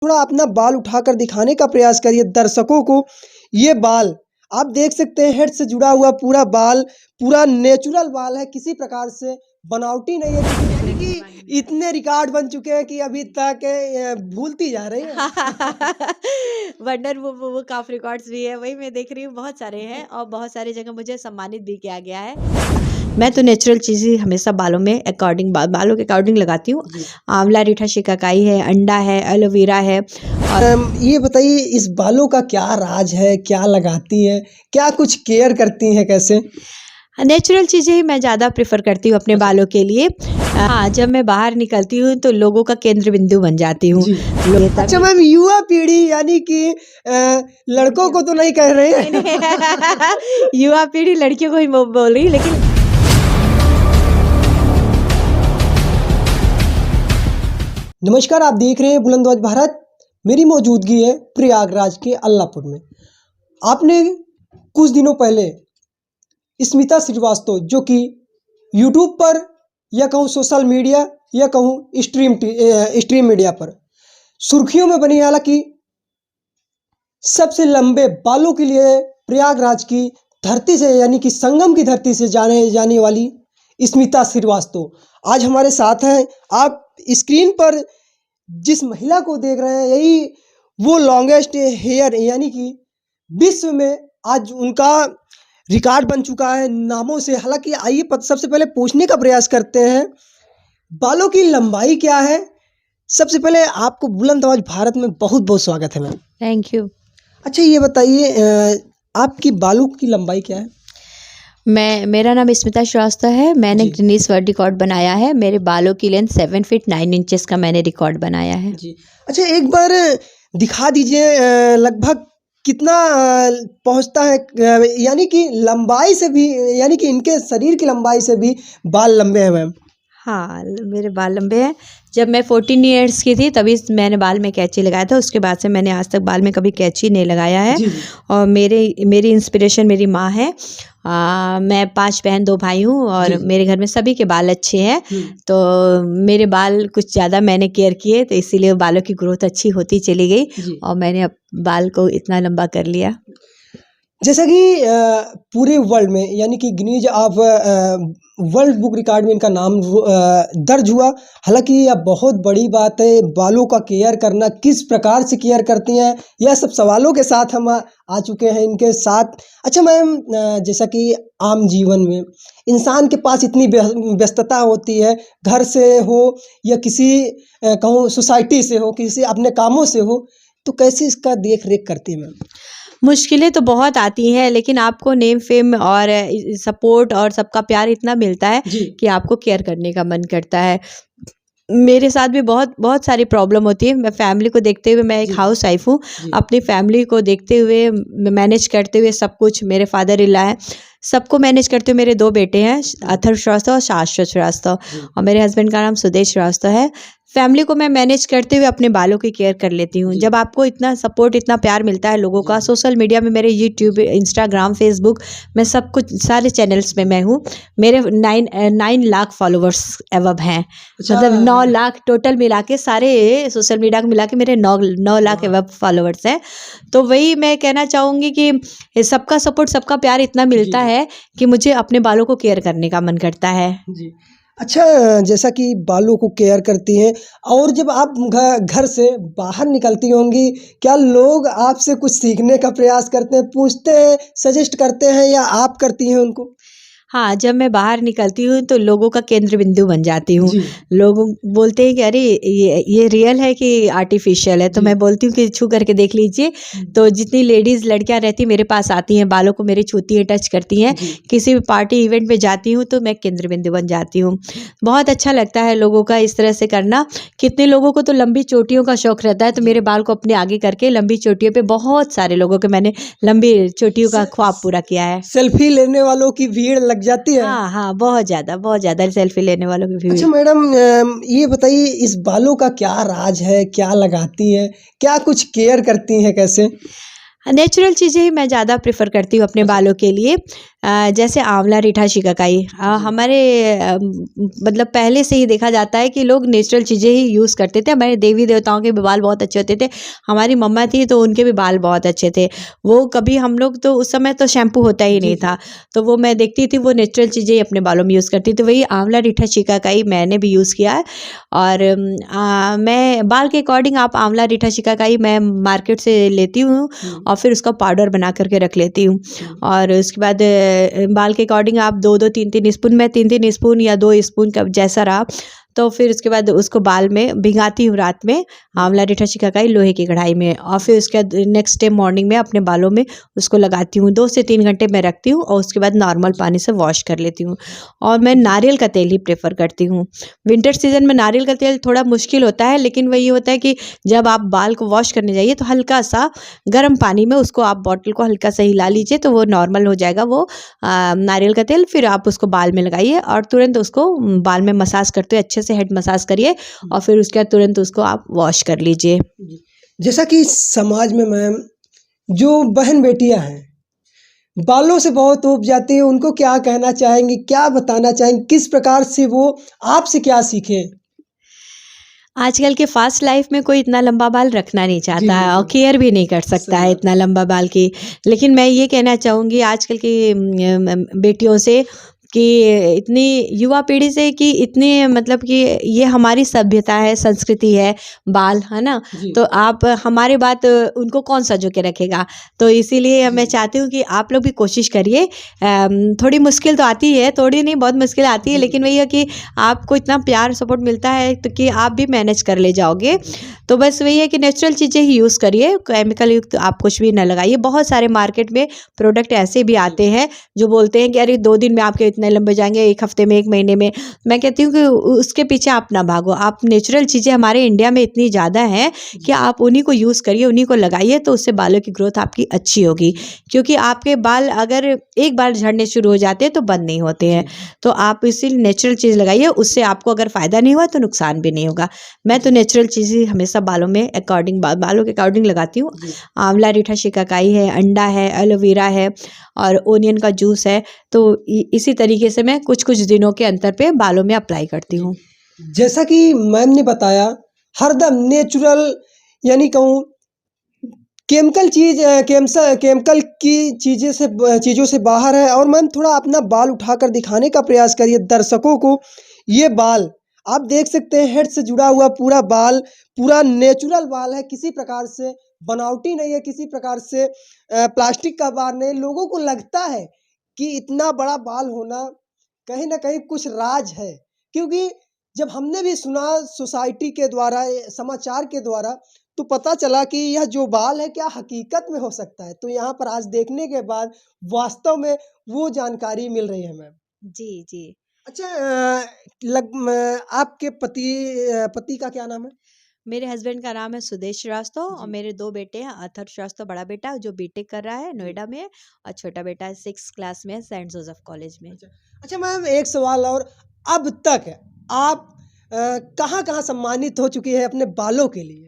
थोड़ा अपना बाल उठाकर दिखाने का प्रयास करिए दर्शकों को। ये बाल आप देख सकते हैं, हेड से जुड़ा हुआ पूरा बाल, पूरा नेचुरल बाल है, किसी प्रकार से बनावटी नहीं है। यानी कि इतने रिकॉर्ड बन चुके हैं कि अभी तक भूलती जा रही है। वंडर वो काफ़ी रिकॉर्ड्स भी है, वही मैं देख रही हूँ, बहुत सारे हैं और बहुत सारी जगह मुझे सम्मानित भी किया गया है। मैं तो नेचुरल चीज़ ही हमेशा बालों में अकॉर्डिंग बालों के अकॉर्डिंग लगाती हूँ। आंवला, रीठा, शिकाकाई है, अंडा है, एलोवेरा है और ये बताइए इस बालों का क्या राज है, क्या लगाती हैं, क्या कुछ केयर करती हैं, कैसे? नेचुरल चीज़ें ही मैं ज़्यादा प्रेफ़र करती हूँ अपने बालों के लिए। हाँ, जब मैं बाहर निकलती हूँ तो लोगों का केंद्र बिंदु बन जाती हूँ। अच्छा मैम, युवा पीढ़ी यानी कि लड़कों को तो नहीं कह रहे हैं। नहीं, युवा पीढ़ी लड़कियों को ही बोल रही, लेकिन नमस्कार, आप देख रहे हैं बुलंदवाज भारत। मेरी मौजूदगी है प्रयागराज के अल्लापुर में। आपने कुछ दिनों पहले स्मिता श्रीवास्तव, जो कि यूट्यूब पर या कहूँ सोशल मीडिया या कहूँ स्ट्रीम मीडिया पर सुर्खियों में बनी, हालांकि सबसे लंबे बालों के लिए प्रयागराज की धरती से यानी कि संगम की धरती से जाने जाने वाली स्मिता श्रीवास्तव आज हमारे साथ हैं। आप स्क्रीन पर जिस महिला को देख रहे हैं, यही वो लॉन्गेस्ट हेयर यानी कि विश्व में आज उनका रिकॉर्ड बन चुका है नामों से। हालांकि आइए सबसे पहले पूछने का प्रयास करते हैं, बालों की लंबाई क्या है। सबसे पहले आपको बुलंद आवाज भारत में बहुत बहुत स्वागत है मैम। Thank you. अच्छा ये बताइए, आपकी बालों की लंबाई क्या है? मेरा नाम स्मिता श्रीवास्तव है। मैंने जी। गिनीज वर्ल्ड रिकॉर्ड बनाया है। मेरे बालों की लेंथ 7 फीट 9 इंचेस का मैंने रिकॉर्ड बनाया है। जी। अच्छा एक बार दिखा दीजिए, लगभग कितना पहुंचता है, यानी कि लंबाई से भी, यानी कि इनके शरीर की लंबाई से भी बाल लंबे हैं मैम। हाँ, मेरे बाल लंबे हैं। जब मैं 14 ईयर्स की थी तभी मैंने बाल में कैंची लगाया था। उसके बाद से मैंने आज तक बाल में कभी कैंची नहीं लगाया है। जी। और मेरी इंस्पिरेशन मेरी माँ है। मैं 5 बहन 2 भाई हूँ और जी। मेरे घर में सभी के बाल अच्छे हैं। तो मेरे बाल कुछ ज़्यादा मैंने केयर किए, तो इसीलिए बालों की ग्रोथ अच्छी होती चली गई और मैंने अब बाल को इतना लंबा कर लिया। जैसा कि पूरे वर्ल्ड में यानी कि Guinness of world book record में इनका नाम दर्ज हुआ। हालांकि यह बहुत बड़ी बात है, बालों का केयर करना, किस प्रकार से केयर करती हैं, यह सब सवालों के साथ हम आ चुके हैं इनके साथ। अच्छा मैम, जैसा कि आम जीवन में इंसान के पास इतनी व्यस्तता होती है, घर से हो या किसी कहूँ सोसाइटी से हो, किसी अपने कामों से हो, तो कैसे इसका देख रेख करती है मैम? मुश्किलें तो बहुत आती हैं, लेकिन आपको नेम फेम और सपोर्ट और सबका प्यार इतना मिलता है कि आपको केयर करने का मन करता है। मेरे साथ भी बहुत बहुत सारी प्रॉब्लम होती है। मैं फैमिली को देखते हुए, मैं एक हाउस वाइफ हूँ, अपनी फैमिली को देखते हुए, मैनेज करते हुए सब कुछ, मेरे फादर इन लॉ हैं, सबको मैनेज करते हुए मेरे 2 बेटे हैं, अथर्व श्रीवास्तव और शाश्वत श्रीवास्तव, और मेरे हस्बैंड का नाम सुदेश श्रीवास्तव है। फैमिली को मैं मैनेज करते हुए अपने बालों की केयर कर लेती हूँ। जब आपको इतना सपोर्ट, इतना प्यार मिलता है लोगों का, सोशल मीडिया में मेरे यूट्यूब, इंस्टाग्राम, फेसबुक, मैं सब कुछ सारे चैनल्स में मैं हूँ। मेरे 9 लाख फॉलोवर्स अबव हैं। मतलब 9 लाख टोटल मिला के, सारे सोशल मीडिया को मिला के मेरे 9 लाख अबव फॉलोवर्स हैं। तो वही मैं कहना चाहूँगी कि सबका सपोर्ट, सबका प्यार इतना मिलता है कि मुझे अपने बालों को केयर करने का मन करता है। जी। अच्छा, जैसा कि बालों को केयर करती हैं, और जब आप घर से बाहर निकलती होंगी, क्या लोग आपसे कुछ सीखने का प्रयास करते हैं, पूछते हैं, सजेस्ट करते हैं, या आप करती हैं उनको? हाँ, जब मैं बाहर निकलती हूँ तो लोगों का केंद्र बिंदु बन जाती हूँ। लोग बोलते हैं कि अरे ये रियल है कि आर्टिफिशियल है, तो मैं बोलती हूँ कि छू करके देख लीजिए। तो जितनी लेडीज़ लड़कियाँ रहती मेरे पास आती हैं, बालों को मेरे छूती हैं, टच करती हैं, किसी भी पार्टी इवेंट में जाती हूँ तो मैं केंद्र बिंदु बन जाती हूँ। बहुत अच्छा लगता है लोगों का इस तरह से करना। कितने लोगों को तो लंबी चोटियों का शौक रहता है, तो मेरे बाल को अपने आगे करके लंबी चोटियों पे बहुत सारे लोगों के मैंने लंबी चोटियों का ख्वाब पूरा किया है। सेल्फी लेने वालों की भीड़ लग जाती है। हाँ, हाँ, बहुत ज़्यादा सेल्फी लेने वालों की भीड़। अच्छा मैडम, ये बताइए इस बालों का क्या राज है, क्या लगाती हैं, क्या कुछ केयर करती हैं, कैसे? नेचुरल चीज़ें ही मैं ज़्यादा प्रेफ़र करती हूँ अपने अच्छा। बालों के लिए। जैसे आंवला, रीठा, शिकाकाई जी। हमारे मतलब पहले से ही देखा जाता है कि लोग नेचुरल चीज़ें ही यूज़ करते थे। हमारे देवी-देवताओं के भी बाल बहुत अच्छे होते थे। हमारी मम्मा थी तो उनके भी बाल बहुत अच्छे थे। वो कभी हम लोग तो उस समय तो शैम्पू होता ही जी, नहीं जी। था। तो वो मैं देखती थी वो नेचुरल चीज़ें ही अपने बालों में यूज़ करती थी। वही आंवला, रीठा, शिकाकाई मैंने भी यूज़ किया है। और मैं बाल के अकॉर्डिंग आप आंवला, रीठा, शिकाकाई मैं मार्केट से लेती हूँ हुँ, और फिर उसका पाउडर बना कर के रख लेती हूँ। हुँ। और उसके बाद बाल के अकॉर्डिंग आप 2-2 3-3 स्पून, मैं 3-3 स्पून या 2 स्पून का जैसा रहा, तो फिर उसके बाद उसको बाल में भिगाती हूँ रात में, आंवला, रीठा, शिकाकाई लोहे की कढ़ाई में, और फिर उसके बाद नेक्स्ट डे मॉर्निंग में अपने बालों में उसको लगाती हूँ। 2 से 3 घंटे मैं रखती हूँ और उसके बाद नॉर्मल पानी से वॉश कर लेती हूँ। और मैं नारियल का तेल ही प्रेफ़र करती हूँ। विंटर सीज़न में नारियल का तेल थोड़ा मुश्किल होता है, लेकिन वही होता है कि जब आप बाल को वॉश करने जाइए तो हल्का-सा गर्म पानी में उसको आप बॉटल को हल्का सा हिला लीजिए, तो वो नॉर्मल हो जाएगा वो नारियल का तेल। फिर आप उसको बाल में लगाइए और तुरंत उसको बाल में मसाज करते हुए अच्छे से हेड मसाज करिए और फिर उसके बाद तुरंत उसको आप वॉश कर लीजिए। जी। जैसा कि समाज में मैम जो बहन-बेटियाँ हैं, बालों से बहुत ऊब जाती हैं, उनको क्या कहना चाहेंगी? क्या बताना चाहेंगी? किस प्रकार से वो आपसे क्या सीखें? आजकल के फ़ास्ट लाइफ़ में कोई इतना लंबा बाल रखना नहीं जी, चाहता जी, है और जी। केयर भी नहीं कर सकता सही है बात इतना है। लंबा बाल की। लेकिन मैं ये कहना चाहूँगी आजकल की बेटियों से कि इतनी युवा पीढ़ी से कि इतनी मतलब कि ये हमारी सभ्यता है, संस्कृति है, बाल, है ना? जी, तो आप हमारी बात उनको कौन सँजो के रखेगा? तो इसीलिए मैं जी, चाहती हूँ कि आप लोग भी कोशिश करिए। थोड़ी मुश्किल तो आती है, थोड़ी नहीं बहुत मुश्किल आती है, जी, लेकिन वही है कि आपको इतना प्यार सपोर्ट मिलता है तो कि आप भी मैनेज कर ले जाओगे। जी, तो बस वही है कि नेचुरल चीज़ें ही यूज़ करिए, केमिकल युक्त आप कुछ भी ना लगाइए। बहुत सारे मार्केट में प्रोडक्ट ऐसे भी जी, आते हैं जो बोलते हैं कि अरे 2 दिन में आपके इतने लंबे हो जाएँगे, 1 हफ्ते में, 1 महीने में। मैं कहती हूँ कि उसके पीछे आप ना भागो। आप नेचुरल चीज़ें हमारे इंडिया में इतनी ज़्यादा हैं कि जी, आप उन्हीं को यूज़ करिए, उन्हीं को लगाइए, तो उससे बालों की ग्रोथ आपकी अच्छी होगी। जी, क्योंकि आपके बाल अगर एक बार झड़ने शुरू हो जाते हैं तो बंद नहीं होते हैं। जी, तो आप इसीलिए नेचुरल चीज़ लगाइए, उससे आपको अगर फ़ायदा नहीं हुआ तो नुकसान भी नहीं होगा। मैं तो जी, नेचुरल चीज़ ही हमेशा बालों में अकॉर्डिंग बालों के अकॉर्डिंग लगाती हूँ। जी। आंवला, रीठा, शिकाकाई है, अंडा है, एलोवेरा है और ओनियन का जूस है। तो इसी तरीके से मैं कुछ-कुछ दिनों के अंतर पे बालों में अप्लाई करती जी। हूँ। जैसा कि मैम ने बताया, हरदम नेचुरल यानी कहूँ केमिकल की चीज़ों से बाहर है और मैम थोड़ा अपना बाल उठाकर दिखाने का प्रयास करिए दर्शकों को। ये बाल आप देख सकते हैं हेड से जुड़ा हुआ पूरा बाल, पूरा नेचुरल बाल है, किसी प्रकार से बनावटी नहीं है, किसी प्रकार से प्लास्टिक का बाल नहीं। लोगों को लगता है कि इतना बड़ा बाल होना कहीं न कहीं कुछ राज है, क्योंकि जब हमने भी सुना सोसाइटी के द्वारा, समाचार के द्वारा, तो पता चला कि यह जो बाल है क्या हकीकत में हो सकता है। तो यहाँ पर आज देखने के बाद वास्तव में वो जानकारी मिल रही है मैम। जी, जी। अच्छा आपके पति का क्या नाम है? मेरे हस्बैंड का नाम है सुदेश श्रीवास्तव और जी, मेरे 2 बेटे हैं, अथर्व श्रीवास्तव बड़ा बेटा जो बीटेक कर रहा है, जी। नोएडा में, और छोटा बेटा 6th क्लास में है, सेंट जोसेफ कॉलेज में। अच्छा। अच्छा मैम एक सवाल और, अब तक आप कहाँ-कहाँ सम्मानित हो चुकी हैं अपने बालों के लिए?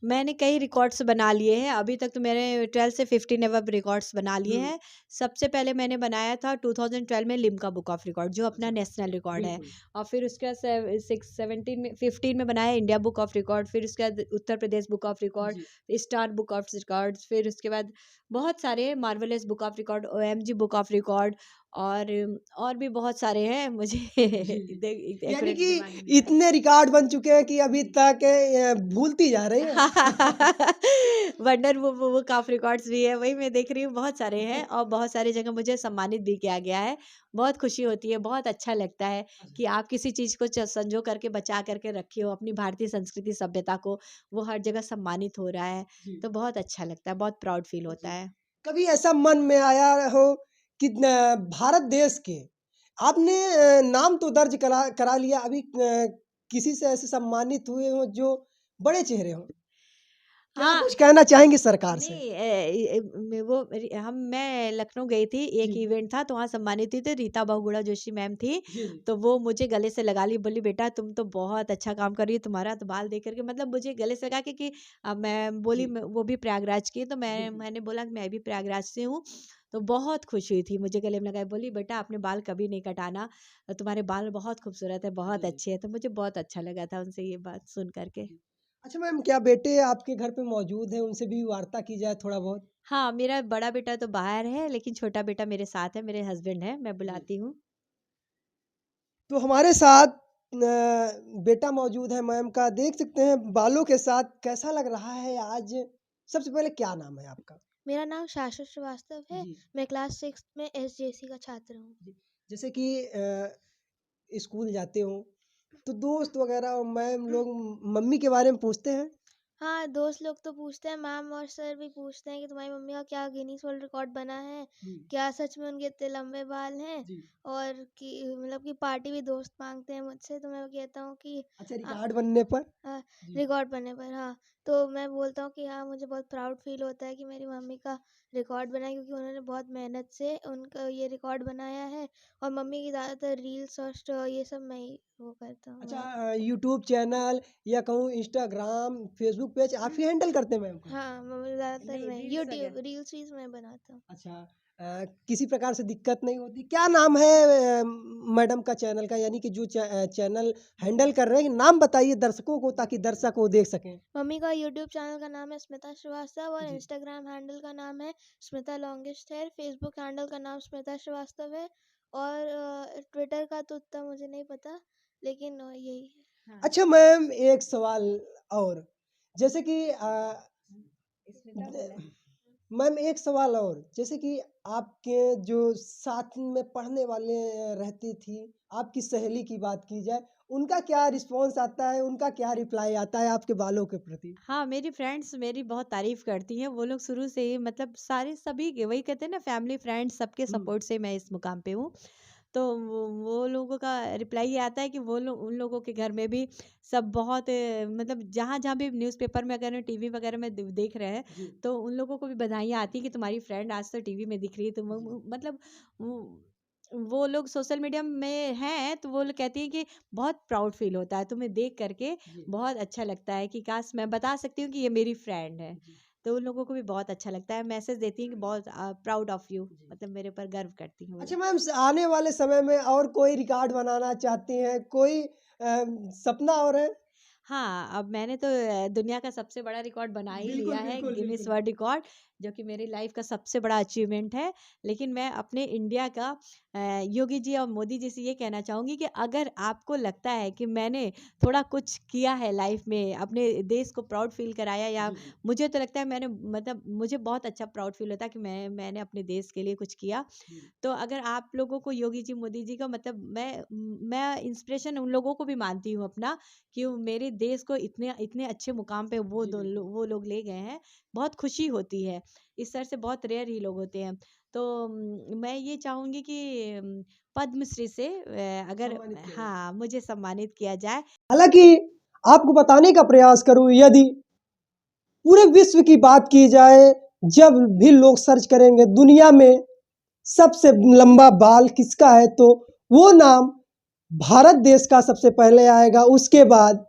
मैंने कई रिकॉर्ड्स बना लिए हैं, अभी तक तो मैंने 12 से 15 एबव रिकॉर्ड्स बना लिए हुँ। हैं। सबसे पहले मैंने बनाया था 2012 में लिम्का बुक ऑफ रिकॉर्ड जो अपना अच्छा, नेशनल रिकॉर्ड है, बिल्कुल। और फिर उसके बाद 17 में 15 में बनाया इंडिया बुक ऑफ रिकॉर्ड, फिर उसके बाद Uttar Pradesh book of record, जी, स्टार बुक ऑफ रिकॉर्ड्स, फिर उसके बाद बहुत सारे marvellous book of record, OMG book of record, और और भी बहुत सारे हैं मुझे जी, जी। यानी एक्यूरेट कि दिमाग में नहीं आ रहा। इतने रिकॉर्ड बन चुके हैं कि अभी तक भूलती जा रही हैं। वंडर वो बुक ऑफ रिकॉर्ड्स भी है, वही मैं देख रही हूँ, बहुत सारे हैं और बहुत सारी जगह मुझे सम्मानित भी किया गया है। बहुत खुशी होती है, बहुत अच्छा लगता है कि आप किसी चीज़ को संजो करके बचा करके रखे हो, अपनी भारतीय संस्कृति सभ्यता को, वो हर जगह सम्मानित हो रहा है, जी, तो बहुत अच्छा लगता है, बहुत प्राउड फील होता जी। है। कभी ऐसा मन में आया हो कि भारत देश के आपने नाम तो दर्ज करा करा लिया, अभी किसी से ऐसे सम्मानित हुए हों जो बड़े चेहरे हों? क्या हाँ। कुछ कहना चाहेंगे सरकार से? नहीं मैं लखनऊ गई थी, एक जी। इवेंट था तो वहाँ सम्मानित हुई थी, रीता बहुगुणा जोशी मैम थी। जी, जी। तो वो मुझे गले से लगा ली, बोली बेटा तुम तो बहुत अच्छा काम कर रही हो, तुम्हारा तो बाल देख करके मतलब मुझे गले से लगा कि मैं बोली जी। वो भी प्रयागराज की है, तो जी, जी। मैंने बोला कि मैं भी प्रयागराज से हूँ। तो बहुत खुश हुई थी, मुझे गले में लगाई, बोली बेटा आपने बाल कभी नहीं कटाना, तुम्हारे बाल बहुत खूबसूरत है, बहुत जी, जी। अच्छे हैं। तो मुझे बहुत अच्छा लगा था उनसे ये बात सुन करके। जी। अच्छा मैम, क्या बेटे आपके घर पे मौजूद हैं, उनसे भी वार्ता की जाए थोड़ा बहुत? हाँ, मेरा बड़ा बेटा तो बाहर है, लेकिन छोटा बेटा मेरे साथ है, मेरे हस्बैंड हैं, मैं जी। बुलाती हूँ। तो हमारे साथ बेटा मौजूद है मैम का, देख सकते हैं बालों के साथ कैसा लग रहा है आज? सबसे पहले क्या नाम है आपका? मेरा नाम शाश्वत श्रीवास्तव है। जी। मैं क्लास 6 में एसजेसी का छात्र हूँ। जी। जैसे कि स्कूल जाते हो, तो दोस्त वगैरह और मैम लोग मम्मी के बारे में पूछते हैं? हाँ, दोस्त लोग तो पूछते हैं, मैम और सर भी पूछते हैं कि तुम्हारी मम्मी का क्या गिनीज़ वर्ल्ड रिकॉर्ड बना है? जी। क्या सच में उनके इतने लंबे बाल हैं? जी। और कि मतलब कि पार्टी भी दोस्त माँगते हैं मुझसे, तो मैं कहता हूँ कि अच्छा, अ रिकॉर्ड बनने पर? हाँ, जी। रिकॉर्ड बनने पर हाँ। तो मैं बोलता हूँ कि हाँ, मुझे बहुत प्राउड फ़ील होता है कि मेरी मम्मी का रिकॉर्ड बना है, क्योंकि उन्होंने बहुत मेहनत से उनका ये रिकॉर्ड बनाया है। और मम्मी की ज़्यादातर रील्स और ये सब मैं ही वो करता हूँ। अच्छा, यूट्यूब चैनल या कहूँ इंस्टाग्राम, फेसबुक पेज आप ही हैंडल करते हैं मैम का? हाँ, मम्मी ज़्यादातर नहीं, मैं रील्स यूट्यूब वगैरह। रील्स मैं बनाता हूँ। अच्छा, किसी प्रकार से दिक्कत नहीं होती? क्या नाम है मैडम का चैनल का, यानी कि जो चैनल हैंडल कर रहे हैं, नाम बताइए दर्शकों को ताकि दर्शक वो देख सकें। मम्मी का यूट्यूब चैनल का नाम है स्मिता श्रीवास्तव, और जी। इंस्टाग्राम हैंडल का नाम है Smita longest hair. Facebook handle का नाम स्मिता श्रीवास्तव है। और ट्विटर का तो उतना मुझे नहीं पता, लेकिन यही है। हाँ, अच्छा मैम, एक सवाल और, जैसे कि स्मिता बोला है। मैम एक सवाल और, जैसे कि आपके जो साथ में पढ़ने वाले रहती थी, आपकी सहेली की बात की जाए, उनका क्या रिस्पॉन्स आता है, उनका क्या रिप्लाई आता है आपके बालों के प्रति? हाँ, मेरी फ्रेंड्स मेरी बहुत तारीफ़ करती हैं, वो लोग शुरू से ही मतलब सारे सभी के वही कहते हैं ना फैमिली फ्रेंड्स सबके हुँ। सपोर्ट से मैं इस मुकाम पे हूँ। तो वो लोगों का रिप्लाई ये आता है कि वो लोग उन लोगों के घर में भी सब बहुत मतलब जहाँ-जहाँ भी न्यूज़पेपर में अगर टीवी वगैरह में देख रहे हैं, जी। तो उन लोगों को भी बधाइयाँ आती हैं कि तुम्हारी फ्रेंड आज तो टीवी में दिख रही है। तो जी। मतलब वो लोग सोशल मीडिया में हैं, तो वो लोग कहती हैं कि बहुत प्राउड फ़ील होता है, तुम्हें देख कर के जी। बहुत अच्छा लगता है कि काश मैं बता सकती हूँ कि ये मेरी फ्रेंड है। जी। तो उन लोगों को भी बहुत अच्छा लगता है, मैसेज देती हैं कि बहुत प्राउड ऑफ यू, जी। मतलब मेरे ऊपर गर्व करती हैं वो अच्छा लोग। मैम, आने वाले समय में और कोई रिकॉर्ड बनाना चाहती हैं, कोई सपना और है? हाँ, अब मैंने तो दुनिया का सबसे बड़ा रिकॉर्ड बना ही लिया बिल्कुल, है, बिल्कुल, गिनीज़ बिल्कुल। वर्ल्ड रिकॉर्ड, जो कि मेरी लाइफ़ का सबसे बड़ा अचीवमेंट है। लेकिन मैं अपने इंडिया का योगी जी और मोदी जी से ये कहना चाहूँगी कि अगर आपको लगता है कि मैंने थोड़ा कुछ किया है लाइफ़ में, अपने देश को प्राउड फ़ील कराया, या जी, जी। मुझे तो लगता है मैंने मतलब मुझे बहुत अच्छा प्राउड फ़ील होता है कि मैंने अपने देश के लिए कुछ किया। जी। तो अगर आप लोगों को योगी जी, मोदी जी का मतलब मैं इंस्पिरेशन उन लोगों को भी मानती हूँ अपना, कि वो मेरे देश को इतने इतने अच्छे मुकाम पे जी, बिल्कुल। वो लोग ले गए हैं। बहुत खुशी होती है। इस तरह से बहुत रेयर ही लोग होते हैं। तो मैं ये चाहूँगी कि पद्मश्री से अगर सम्मानित किया जाए। हाँ, मुझे सम्मानित किया जाए। हालाँकि आपको बताने का प्रयास करूँ, यदि पूरे विश्व की बात की जाए, जब भी लोग सर्च करेंगे दुनिया में सबसे लंबा बाल किसका है, तो वो नाम भारत देश का सबसे पहले आएगा, उसके बाद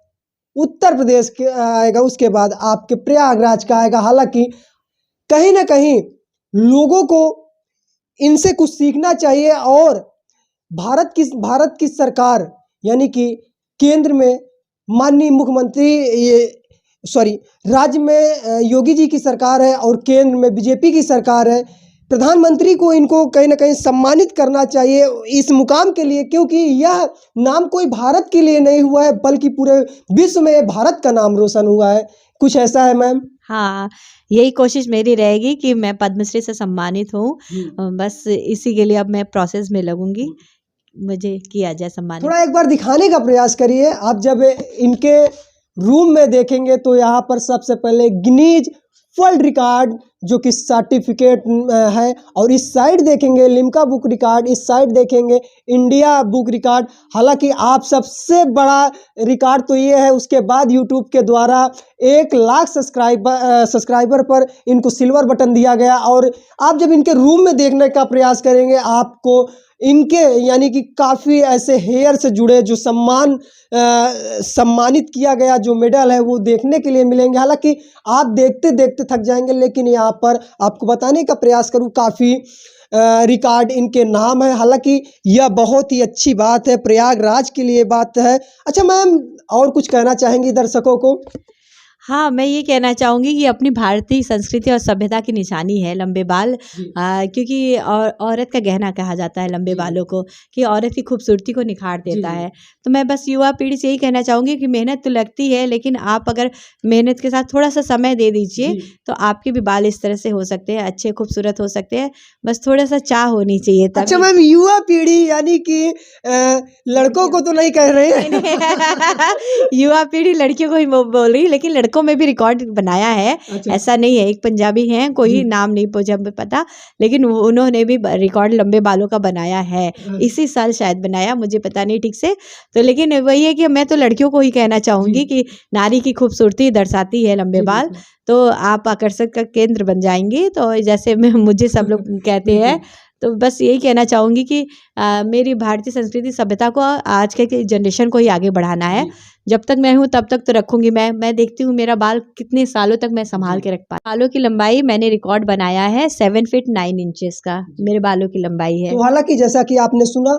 उत्तर प्रदेश के आएगा, उसके बाद आपके प्रयागराज का आएगा। हालाँकि कहीं न कहीं लोगों को इनसे कुछ सीखना चाहिए, और भारत की सरकार, यानी कि केंद्र में माननीय मुख्यमंत्री, ये सॉरी, राज्य में योगी जी की सरकार है और केंद्र में बीजेपी की सरकार है। प्रधानमंत्री को इनको कहीं न कहीं सम्मानित करना चाहिए इस मुकाम के लिए, क्योंकि यह नाम कोई भारत के लिए नहीं हुआ है, बल्कि पूरे विश्व में भारत का नाम रोशन हुआ है। कुछ ऐसा है मैम? हाँ, यही कोशिश मेरी रहेगी कि मैं पद्मश्री से सम्मानित हूँ। जी। बस इसी के लिए अब मैं प्रोसेस में लगूँगी, मुझे किया जाए सम्मानित। थोड़ा एक बार दिखाने का प्रयास करिए। आप जब इनके रूम में देखेंगे तो यहाँ पर सबसे पहले गिनीज वर्ल्ड रिकॉर्ड जो कि सर्टिफिकेट है। और इस साइड देखेंगे लिम्का बुक रिकॉर्ड, इस साइड देखेंगे इंडिया बुक रिकॉर्ड। हालांकि आप सबसे बड़ा रिकॉर्ड तो ये है, उसके बाद यूट्यूब के द्वारा 1 लाख सब्सक्राइबर पर इनको सिल्वर बटन दिया गया। और आप जब इनके रूम में देखने का प्रयास करेंगे, आपको इनके यानी कि काफ़ी ऐसे हेयर से जुड़े जो सम्मानित किया गया जो मेडल है वो देखने के लिए मिलेंगे। हालांकि आप देखते देखते थक जाएंगे, लेकिन यहाँ पर आपको बताने का प्रयास करूँ, काफ़ी रिकॉर्ड इनके नाम है। हालांकि यह बहुत ही अच्छी बात है, प्रयागराज के लिए बात है। अच्छा मैम, और कुछ कहना चाहेंगी दर्शकों को? हाँ, मैं ये कहना चाहूँगी कि अपनी भारतीय संस्कृति और सभ्यता की निशानी है लंबे बाल, क्योंकि औरत का गहना कहा जाता है लंबे बालों को, कि औरत की खूबसूरती को निखार देता है। तो मैं बस युवा पीढ़ी से यही कहना चाहूँगी कि मेहनत तो लगती है, लेकिन आप अगर मेहनत के साथ थोड़ा सा समय दे दीजिए तो आपके भी बाल इस तरह से हो सकते हैं, अच्छे खूबसूरत हो सकते हैं। बस थोड़ा सा चाह होनी चाहिए तभी। अच्छा मैम, युवा पीढ़ी यानी कि लड़कों को तो नहीं कह रहे हैं? युवा पीढ़ी लड़कियों को ही बोल रही, लेकिन लड़कों में भी रिकॉर्ड बनाया है। अच्छा। ऐसा नहीं है, एक पंजाबी हैं, कोई नाम नहीं मुझे पता, लेकिन उन्होंने भी रिकॉर्ड लंबे बालों का बनाया है। इसी साल शायद बनाया, मुझे पता नहीं ठीक से। तो लेकिन वही है कि मैं तो लड़कियों को ही कहना चाहूँगी कि नारी की खूबसूरती दर्शाती है लंबे बाल, तो आप आकर्षण का केंद्र बन जाएंगी। तो जैसे मुझे सब लोग कहते हैं, तो बस यही कहना चाहूँगी कि मेरी भारतीय संस्कृति सभ्यता को आज के जनरेशन को ही आगे बढ़ाना है। जब तक मैं हूँ तब तक तो रखूँगी। मैं देखती हूँ मेरा बाल कितने सालों तक मैं संभाल के रख पा। बालों की लंबाई मैंने रिकॉर्ड बनाया है 7 फीट 9 इंचेस का मेरे बालों की लंबाई है। तो हालांकि जैसा कि आपने सुना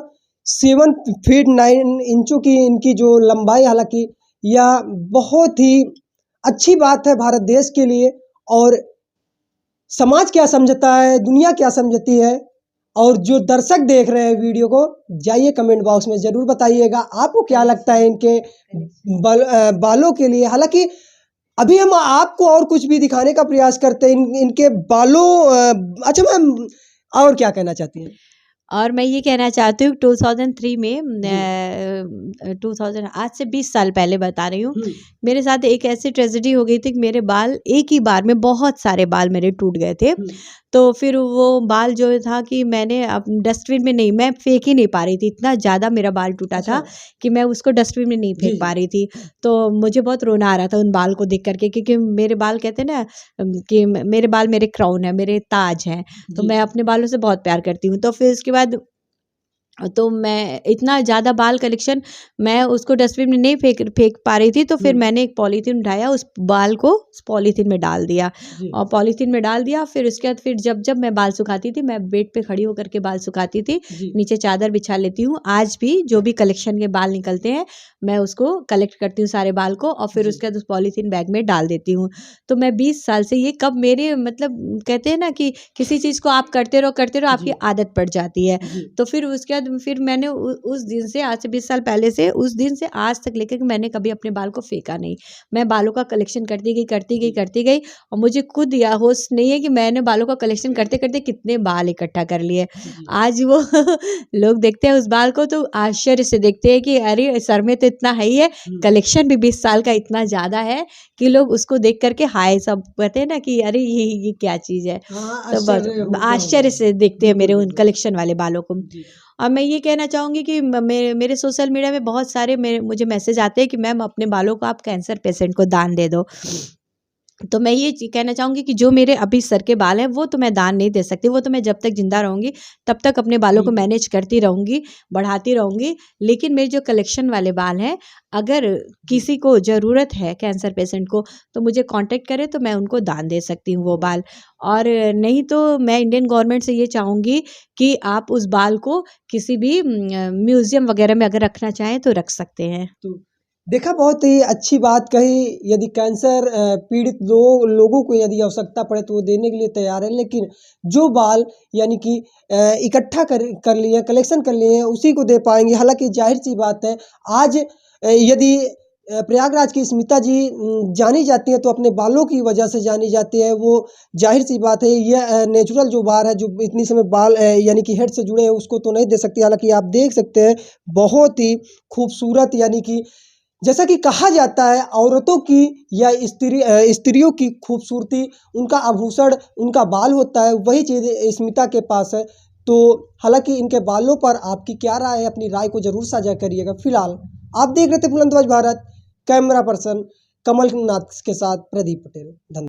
7 फीट 9 इंचों की इनकी जो लंबाई, हालांकि यह बहुत ही अच्छी बात है भारत देश के लिए। और समाज क्या समझता है, दुनिया क्या समझती है, और जो दर्शक देख रहे हैं वीडियो को, जाइए कमेंट बॉक्स में ज़रूर बताइएगा आपको क्या लगता है इनके बालों के लिए। हालांकि अभी हम आपको और कुछ भी दिखाने का प्रयास करते हैं इनके बालों। अच्छा मैम, और क्या कहना चाहती हैं? और मैं ये कहना चाहती हूँ 2003 में 2000 आज से 20 साल पहले बता रही हूँ, मेरे साथ एक ऐसी ट्रेजेडी हो गई थी कि मेरे बाल एक ही बार में बहुत सारे बाल मेरे टूट गए थे। तो फिर वो बाल जो था कि मैंने डस्टबिन में नहीं, मैं फेंक ही नहीं पा रही थी, इतना ज़्यादा मेरा बाल टूटा था कि मैं उसको डस्टबिन में नहीं फेंक पा रही थी। तो मुझे बहुत रोना आ रहा था उन बाल को देख करके, क्योंकि मेरे बाल कहते हैं ना कि मेरे बाल मेरे क्राउन है, मेरे ताज हैं। तो मैं अपने बालों से बहुत प्यार करती हूँ। तो फिर उसके बाद तो मैं इतना ज़्यादा बाल कलेक्शन, मैं उसको डस्टबिन में नहीं फेंक पा रही थी। तो फिर मैंने एक पॉलीथीन उठाया, उस बाल को उस पॉलीथीन में डाल दिया, और पॉलीथीन में डाल दिया। फिर उसके बाद फिर जब मैं बाल सुखाती थी, मैं बेड पे खड़ी होकर के बाल सुखाती थी, नीचे चादर बिछा लेती हूँ। आज भी जो भी कलेक्शन के बाल निकलते हैं, मैं उसको कलेक्ट करती हूँ सारे बाल को, और फिर उसके बाद उस पॉलीथीन बैग में डाल देती हूँ। तो मैं 20 साल से ये कब मेरे मतलब कहते हैं ना कि किसी चीज़ को आप करते रहो आपकी आदत पड़ जाती है। तो फिर उसके बाद फिर मैंने उस दिन से, आज से 20 साल पहले से, उस दिन से आज तक लेकर के मैंने कभी अपने बाल को फेंका नहीं। मैं बालों का कलेक्शन करती गई और मुझे खुद या होश नहीं है कि मैंने बालों का कलेक्शन करते करते कितने बाल इकट्ठा कर लिए। आज वो लोग देखते हैं उस बाल को तो आश्चर्य से देखते हैं कि अरे सर में तो इतना है ही है, कलेक्शन भी 20 साल का इतना ज़्यादा है कि लोग उसको देख करके हाय सब कहते हैं ना कि अरे ये क्या चीज़ है। तो आश्चर्य से देखते हैं मेरे उन कलेक्शन वाले बालों को। और मैं ये कहना चाहूँगी कि मेरे सोशल मीडिया में बहुत सारे मुझे मैसेज आते हैं कि मैम अपने बालों को आप कैंसर पेशेंट को दान दे दो। तो मैं ये कहना चाहूँगी कि जो मेरे अभी सर के बाल हैं वो तो मैं दान नहीं दे सकती, वो तो मैं जब तक जिंदा रहूँगी तब तक अपने बालों को मैनेज करती रहूँगी, बढ़ाती रहूँगी। लेकिन मेरे जो कलेक्शन वाले बाल हैं, अगर किसी को ज़रूरत है कैंसर पेशेंट को तो मुझे कांटेक्ट करे तो मैं उनको दान दे सकती हूँ वो बाल। और नहीं तो मैं इंडियन गवर्नमेंट से ये चाहूँगी कि आप उस बाल को किसी भी म्यूज़ियम वगैरह में अगर रखना चाहें तो रख सकते हैं। देखा, बहुत ही अच्छी बात कही। यदि कैंसर पीड़ित लोगों को यदि आवश्यकता पड़े तो वो देने के लिए तैयार है, लेकिन जो बाल यानी कि इकट्ठा कर लिए, कलेक्शन कर लिए हैं, उसी को दे पाएंगे। हालांकि जाहिर सी बात है, आज यदि प्रयागराज की स्मिता जी जानी जाती है तो अपने बालों की वजह से जानी जाती है। वो जाहिर सी बात है, यह नेचुरल जो बाल है, जो इतनी समय बाल यानी कि हेड से जुड़े हैं, उसको तो नहीं दे सकती। हालांकि आप देख सकते हैं बहुत ही खूबसूरत यानी कि जैसा कि कहा जाता है औरतों की या स्त्रियों की खूबसूरती उनका आभूषण उनका बाल होता है, वही चीज़ स्मिता के पास है। तो हालांकि इनके बालों पर आपकी क्या राय है, अपनी राय को जरूर साझा करिएगा। फिलहाल आप देख रहे थे बुलंदवाज भारत, कैमरा पर्सन कमल नाथ के साथ प्रदीप पटेल। धन्यवाद।